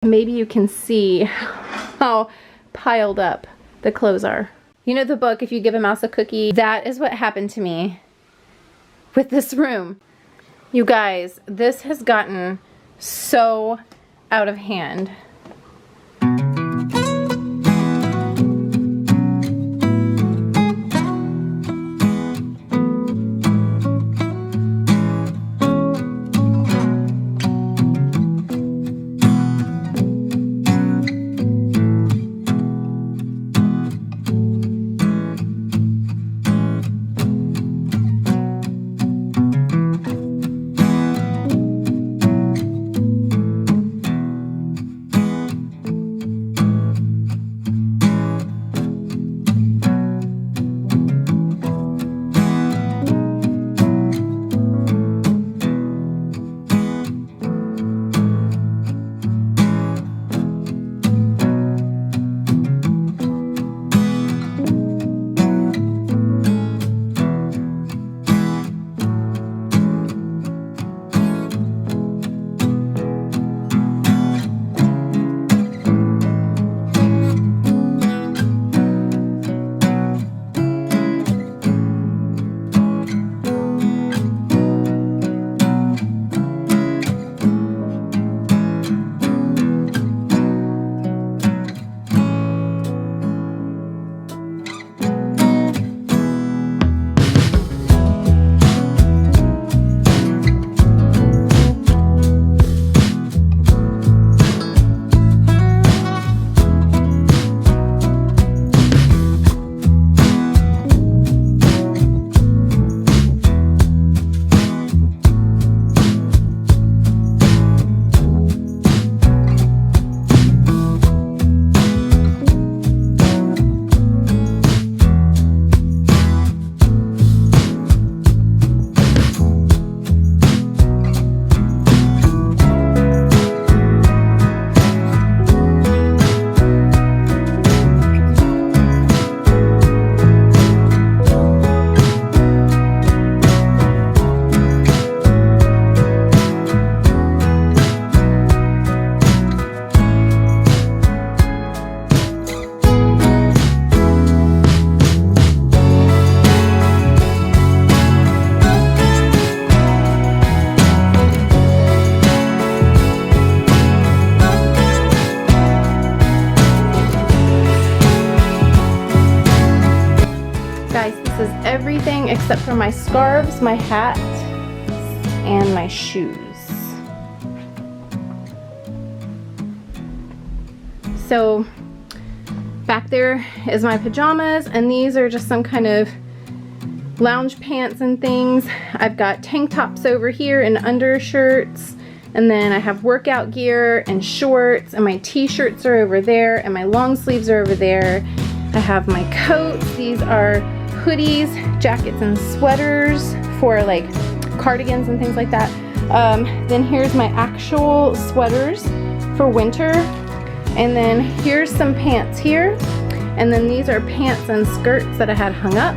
Maybe you can see how piled up the clothes are. You know the book, If You Give a Mouse a Cookie? That is what happened to me with this room. You guys, this has gotten so out of hand. Everything except for my scarves, my hat, and my shoes. So back there is my pajamas, and these are just some kind of lounge pants and things. I've got tank tops over here and undershirts, and then I have workout gear and shorts, and my t-shirts are over there, and my long sleeves are over there. I have my coats. These are hoodies, jackets, and sweaters for like cardigans and things like that. Then here's my actual sweaters for winter. And then here's some pants here. And then these are pants and skirts that I had hung up.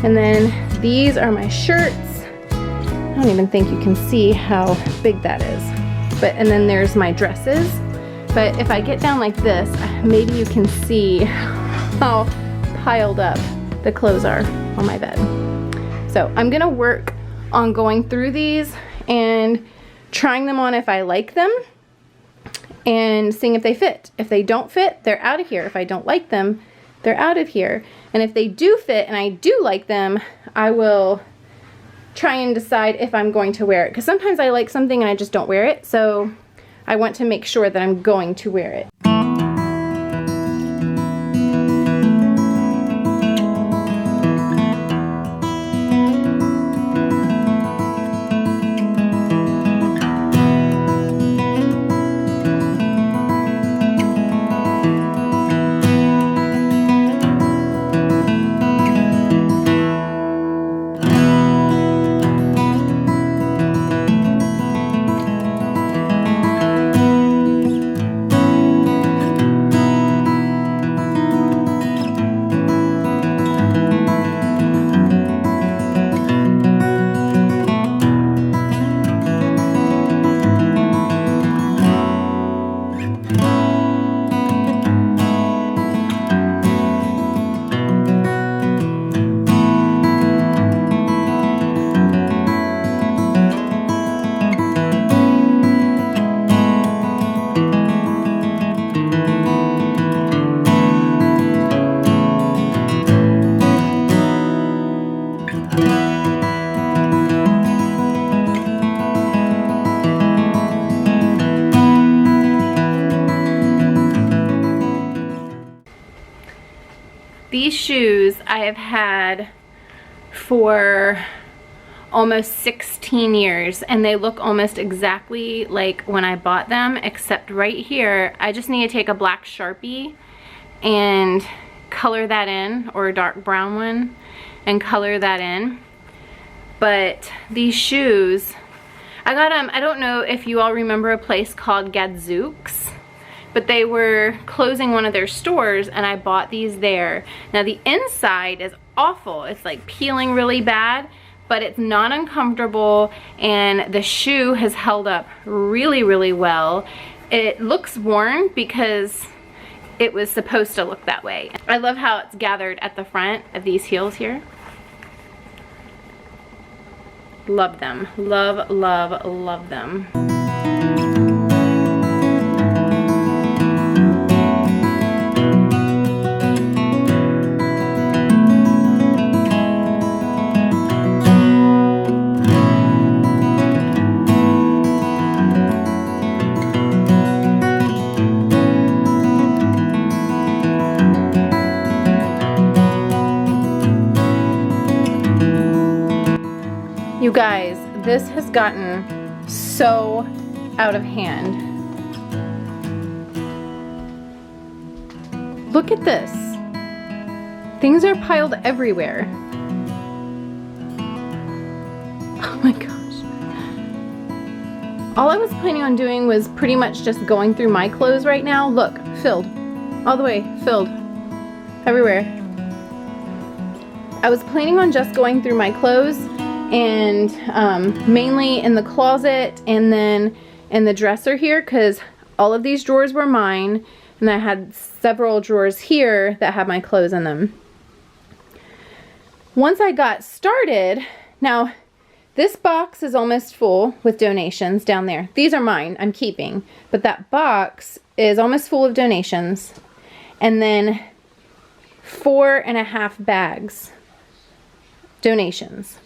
And then these are my shirts. I don't even think you can see how big that is. And then there's my dresses. But if I get down like this, maybe you can see how piled up the clothes are on my bed. So I'm gonna work on going through these and trying them on if I like them and seeing if they fit. If they don't fit, they're out of here. If I don't like them, they're out of here. And if they do fit and I do like them, I will try and decide if I'm going to wear it. Because sometimes I like something and I just don't wear it. So I want to make sure that I'm going to wear it. These shoes I have had for almost 16 years and they look almost exactly like when I bought them, except right here I just need to take a black Sharpie and color that in, or a dark brown one, and color that in. But these shoes, I got them, I don't know if you all remember a place called Gadzooks, but they were closing one of their stores and I bought these there. Now the inside is awful. It's like peeling really bad, but it's not uncomfortable and the shoe has held up really, really well. It looks worn because it was supposed to look that way. I love how it's gathered at the front of these heels here. Love them. Love, love, love them. You guys, this has gotten so out of hand. Look at this. Things are piled everywhere. Oh my gosh. All I was planning on doing was pretty much just going through my clothes right now. Look, filled. All the way, filled. Everywhere. I was planning on just going through my clothes and mainly in the closet and then in the dresser here, because all of these drawers were mine and I had several drawers here that had my clothes in them. Once I got started, now this box is almost full with donations down there. These are mine, I'm keeping, but that box is almost full of donations, and then 4.5 bags donations.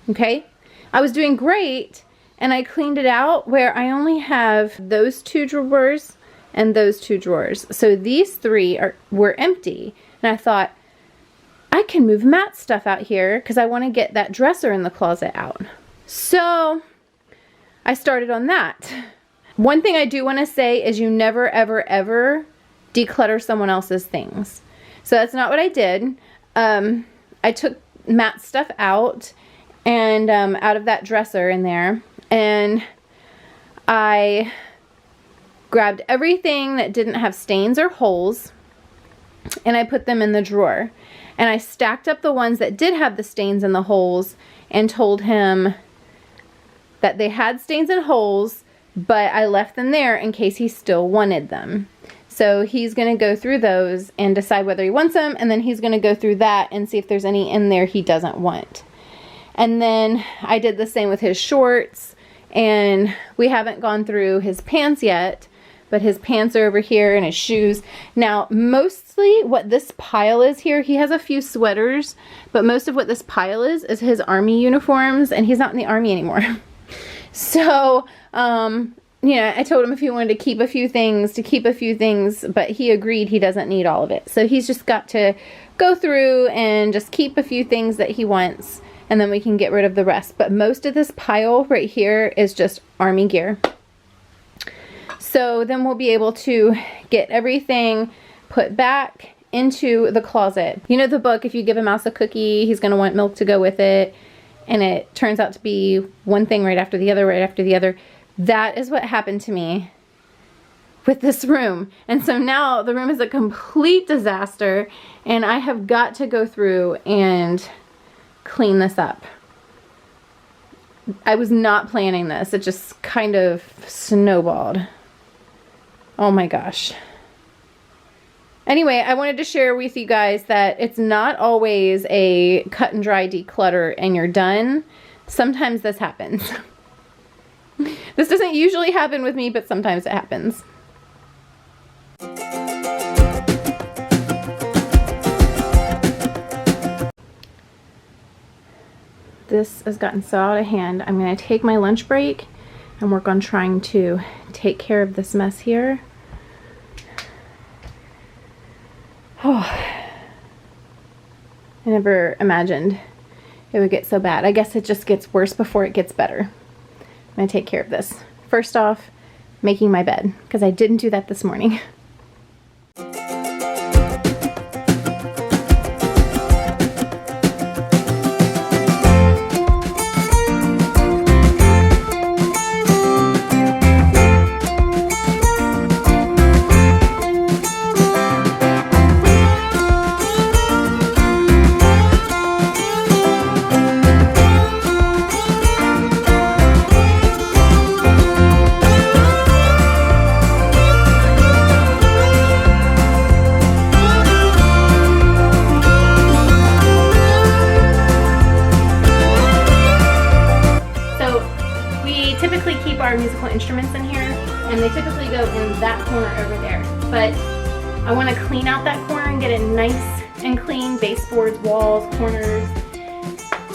Okay, I was doing great and I cleaned it out where I only have those 2 drawers and those 2 drawers. So these 3 were empty and I thought I can move Matt's stuff out here because I want to get that dresser in the closet out. So I started on that. One thing I do want to say is you never ever ever declutter someone else's things. So that's not what I did. I took Matt's stuff out and out of that dresser in there, and I grabbed everything that didn't have stains or holes and I put them in the drawer, and I stacked up the ones that did have the stains and the holes and told him that they had stains and holes, but I left them there in case he still wanted them. So he's going to go through those and decide whether he wants them, and then he's going to go through that and see if there's any in there he doesn't want. And then I did the same with his shorts, and we haven't gone through his pants yet, but his pants are over here and his shoes. Now, mostly what this pile is here, he has a few sweaters, but most of what this pile is his army uniforms, and he's not in the army anymore. So, yeah, I told him if he wanted to keep a few things, but he agreed he doesn't need all of it. So he's just got to go through and just keep a few things that he wants, and then we can get rid of the rest. But most of this pile right here is just army gear. So then we'll be able to get everything put back into the closet. You know the book, if you give a mouse a cookie, he's gonna want milk to go with it, and it turns out to be one thing right after the other, right after the other. That is what happened to me with this room. And so now the room is a complete disaster, and I have got to go through and clean this up. I was not planning this. It just kind of snowballed. Oh my gosh. Anyway, I wanted to share with you guys that it's not always a cut and dry declutter and you're done. Sometimes this happens. This doesn't usually happen with me, but sometimes it happens. This has gotten so out of hand. I'm going to take my lunch break and work on trying to take care of this mess here. Oh, I never imagined it would get so bad. I guess it just gets worse before it gets better. I'm going to take care of this. First off, making my bed, because I didn't do that this morning. Our musical instruments in here, and they typically go in that corner over there, but I want to clean out that corner and get it nice and clean. Baseboards, walls, corners,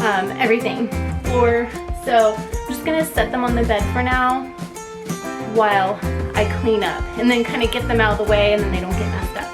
everything, floor. So I'm just gonna set them on the bed for now while I clean up, and then kind of get them out of the way, and then they don't get messed up.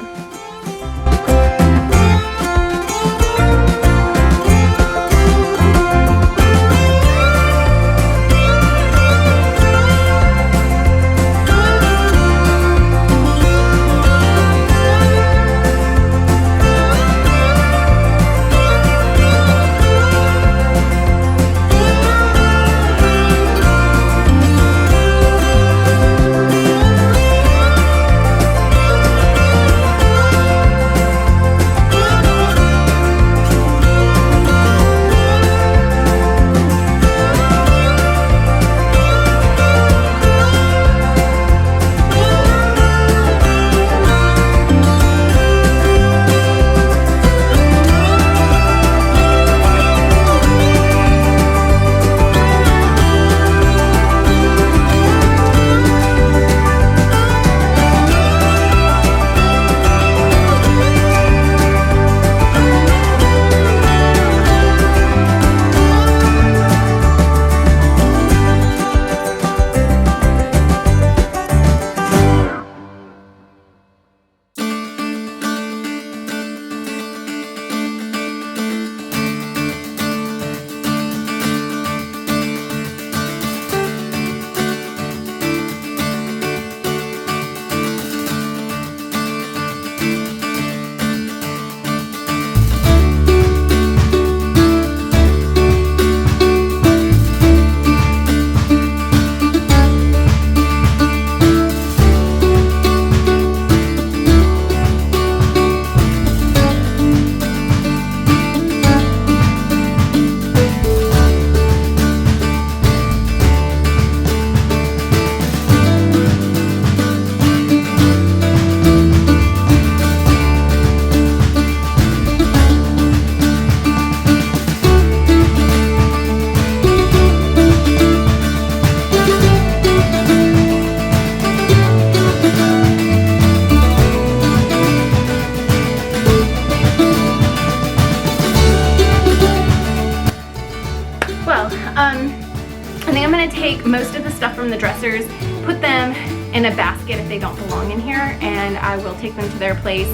I think I'm going to take most of the stuff from the dressers, put them in a basket if they don't belong in here, and I will take them to their place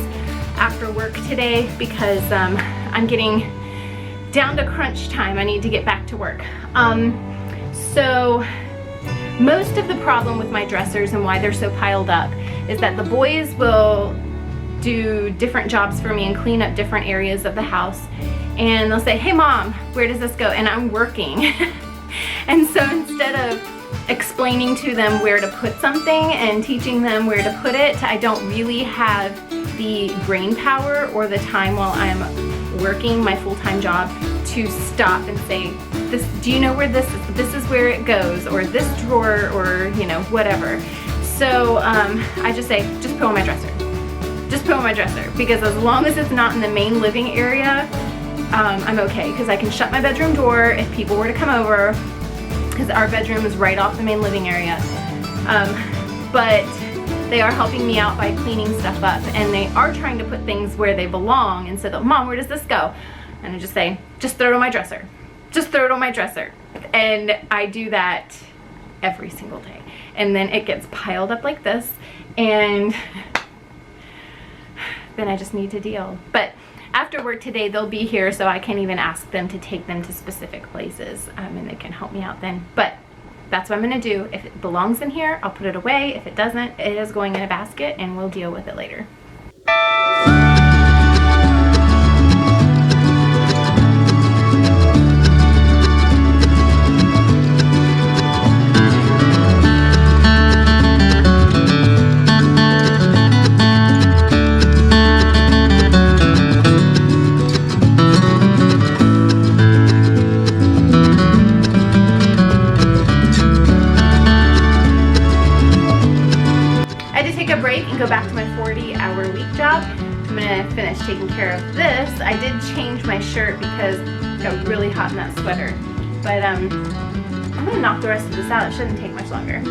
after work today because I'm getting down to crunch time. I need to get back to work. So most of the problem with my dressers and why they're so piled up is that the boys will do different jobs for me and clean up different areas of the house, and they'll say, "Hey mom, where does this go?" And I'm working. And so instead of explaining to them where to put something and teaching them where to put it, I don't really have the brain power or the time while I'm working my full-time job to stop and say, "This, do you know where this is where it goes," or "this drawer," or you know, whatever. So I just say, just put on my dresser. Just put on my dresser, because as long as it's not in the main living area, I'm okay, because I can shut my bedroom door if people were to come over, because our bedroom is right off the main living area. But they are helping me out by cleaning stuff up, and they are trying to put things where they belong, and so they'll, Mom, where does this go? And I just say, just throw it on my dresser. Just throw it on my dresser. And I do that every single day. And then it gets piled up like this, and then I just need to deal. But after work today, they'll be here, so I can even ask them to take them to specific places, and they can help me out then. But that's what I'm gonna do. If it belongs in here, I'll put it away. If it doesn't, it is going in a basket, and we'll deal with it later. And go back to my 40-hour week job. I'm gonna finish taking care of this. I did change my shirt because it got really hot in that sweater. But I'm gonna knock the rest of this out. It shouldn't take much longer.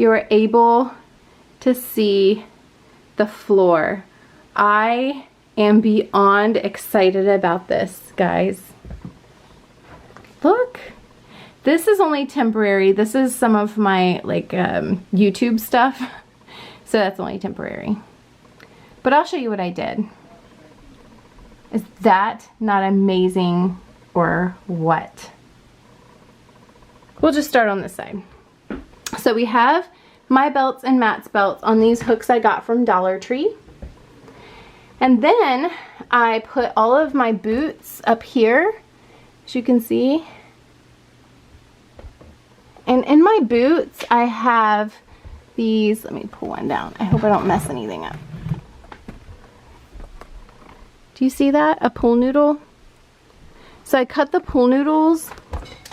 you are able to see the floor. I am beyond excited about this, guys. Look, this is only temporary. This is some of my like YouTube stuff, so that's only temporary. But I'll show you what I did. Is that not amazing or what? We'll just start on this side. So we have my belts and Matt's belts on these hooks I got from Dollar Tree. And then I put all of my boots up here, as you can see. And in my boots, I have these, let me pull one down. I hope I don't mess anything up. Do you see that? A pool noodle? So I cut the pool noodles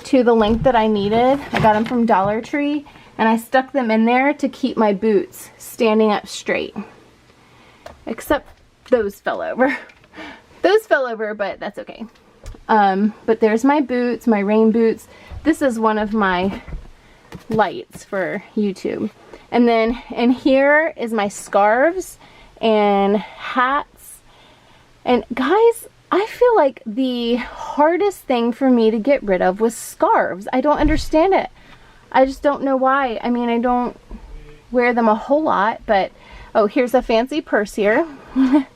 to the length that I needed. I got them from Dollar Tree, and I stuck them in there to keep my boots standing up straight. Except those fell over. Those fell over, but that's okay. But there's my boots, my rain boots. This is one of my lights for YouTube. And then in here is my scarves and hats. And guys, I feel like the hardest thing for me to get rid of was scarves. I don't understand it. I just don't know why. I mean, I don't wear them a whole lot, but oh, here's a fancy purse here.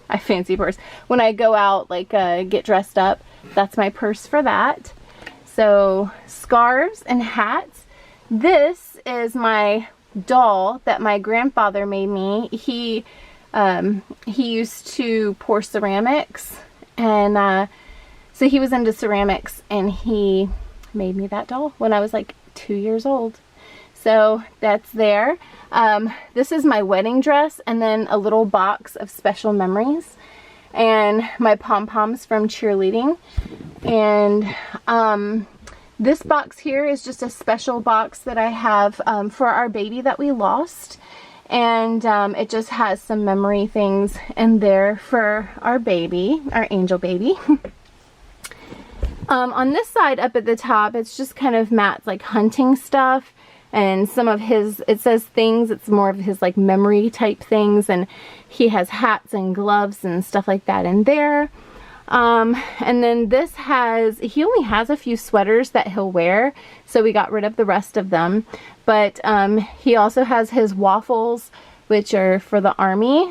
A fancy purse. When I go out, like get dressed up, that's my purse for that. So scarves and hats. This is my doll that my grandfather made me. He used to pour ceramics, and so he was into ceramics, and he made me that doll when I was like 2 years old. So that's there. This is my wedding dress, and then a little box of special memories, and my pom-poms from cheerleading. And this box here is just a special box that I have for our baby that we lost. And it just has some memory things in there for our baby, our angel baby. On this side up at the top, it's just kind of Matt's like hunting stuff and some of his, it says things, it's more of his like memory type things, and he has hats and gloves and stuff like that in there. And then this has, he only has a few sweaters that he'll wear, so we got rid of the rest of them. But he also has his waffles, which are for the army.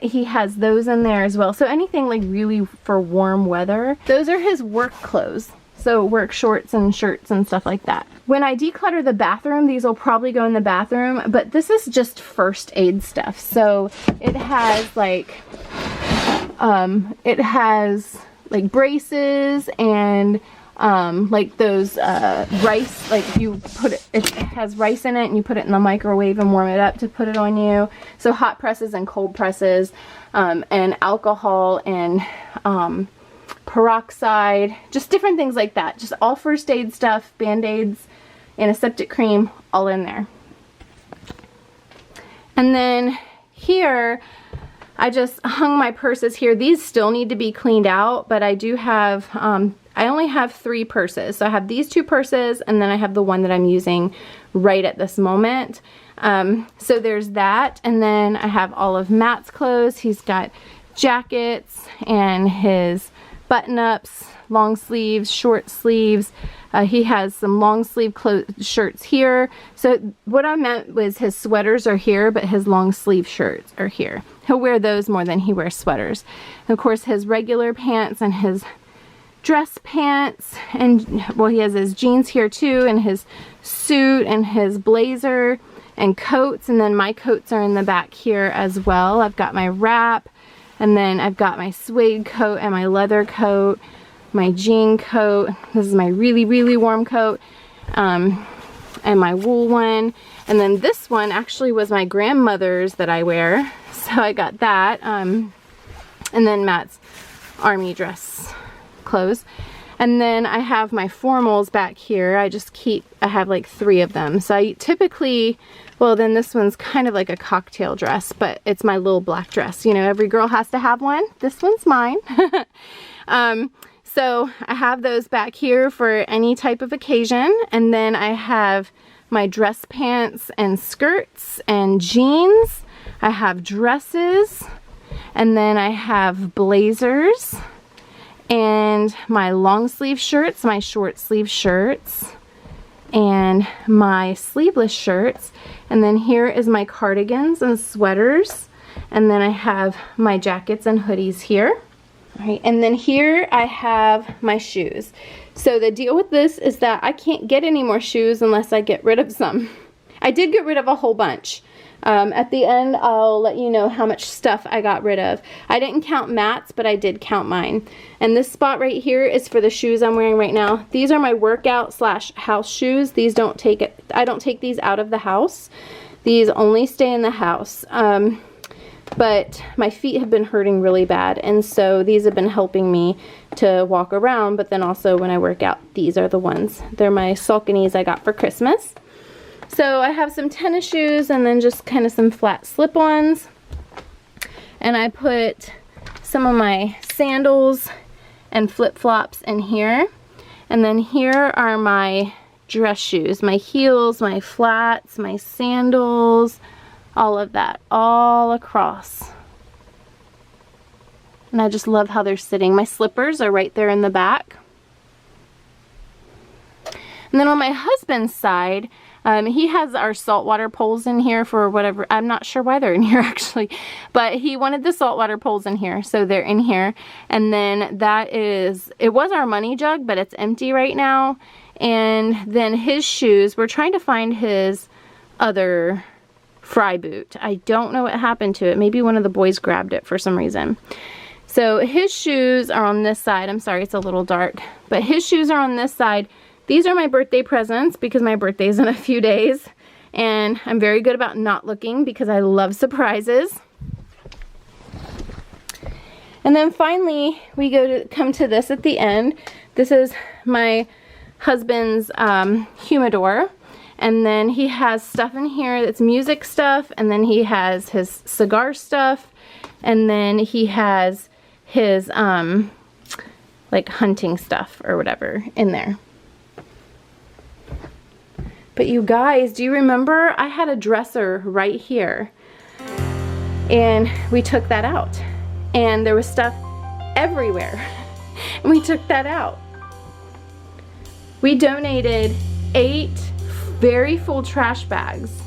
He has those in there as well. So anything like really for warm weather. Those are his work clothes. So work shorts and shirts and stuff like that. When I declutter the bathroom, these will probably go in the bathroom, but this is just first aid stuff. So it has like, braces and like those rice, like you put it, it has rice in it and you put it in the microwave and warm it up to put it on you. So hot presses and cold presses, and alcohol and peroxide, just different things like that. Just all first aid stuff, band-aids, antiseptic cream, all in there. And then here, I just hung my purses here. These still need to be cleaned out, but I do have, I only have 3 purses. So I have these 2 purses, and then I have the one that I'm using right at this moment. So there's that, and then I have all of Matt's clothes. He's got jackets and his button-ups, long sleeves, short sleeves. He has some long sleeve shirts here. So what I meant was his sweaters are here, but his long sleeve shirts are here. He'll wear those more than he wears sweaters. And of course his regular pants and his dress pants, and well, he has his jeans here too, and his suit and his blazer and coats, and then my coats are in the back here as well. I've got my wrap, and then I've got my suede coat and my leather coat, my jean coat. This is my really, really warm coat, and my wool one. And then this one actually was my grandmother's that I wear, so I got that. And then Matt's army dress clothes. And then I have my formals back here. I have like 3 of them. So I typically, well, then this one's kind of like a cocktail dress, but it's my little black dress. You know, every girl has to have one. This one's mine. So I have those back here for any type of occasion. And then I have my dress pants and skirts and jeans. I have dresses, and then I have blazers and my long sleeve shirts, my short sleeve shirts, and my sleeveless shirts. And then here is my cardigans and sweaters. And then I have my jackets and hoodies here. All right, and then here I have my shoes. So the deal with this is that I can't get any more shoes unless I get rid of some. I did get rid of a whole bunch. At the end, I'll let you know how much stuff I got rid of. I didn't count Matt's, but I did count mine. And this spot right here is for the shoes I'm wearing right now. These are my workout / house shoes. These don't take it. I don't take these out of the house. These only stay in the house. But my feet have been hurting really bad, and so these have been helping me to walk around. But then also when I work out, these are the ones. They're my Sauconys I got for Christmas. So I have some tennis shoes and then just kind of some flat slip-ons. And I put some of my sandals and flip-flops in here. And then here are my dress shoes, my heels, my flats, my sandals, all of that, all across. And I just love how they're sitting. My slippers are right there in the back. And then on my husband's side, he has our saltwater poles in here for whatever. I'm not sure why they're in here actually, but he wanted the saltwater poles in here, so they're in here. And then that is, it was our money jug, but it's empty right now. And then his shoes, we're trying to find his other fry boot. I don't know what happened to it. Maybe one of the boys grabbed it for some reason. So his shoes are on this side. I'm sorry, it's a little dark, but his shoes are on this side. These are my birthday presents because my birthday is in a few days, and I'm very good about not looking because I love surprises. And then finally we come to this at the end. This is my husband's humidor, and then he has stuff in here that's music stuff, and then he has his cigar stuff, and then he has his like hunting stuff or whatever in there. But you guys, do you remember I had a dresser right here, and we took that out, and there was stuff everywhere and we took that out. We donated 8 very full trash bags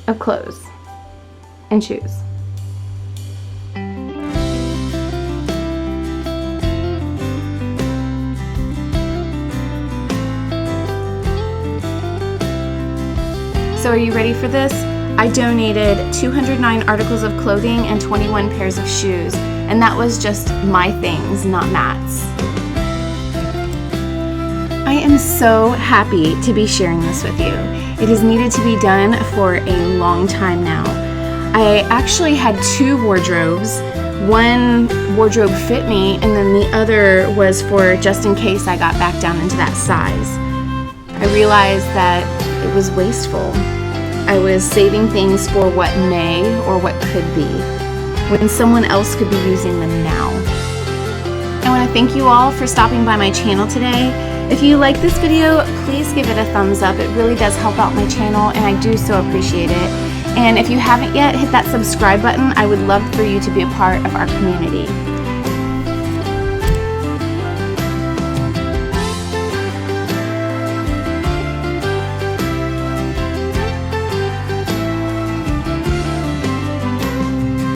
of clothes and shoes. So are you ready for this? I donated 209 articles of clothing and 21 pairs of shoes, and that was just my things, not Matt's. I am so happy to be sharing this with you. It has needed to be done for a long time now. I actually had 2 wardrobes. One wardrobe fit me, and then the other was for just in case I got back down into that size. I realized that it was wasteful. I was saving things for what may or what could be, when someone else could be using them now. I want to thank you all for stopping by my channel today. If you like this video, please give it a thumbs up. It really does help out my channel, and I do so appreciate it. And if you haven't yet, hit that subscribe button. I would love for you to be a part of our community.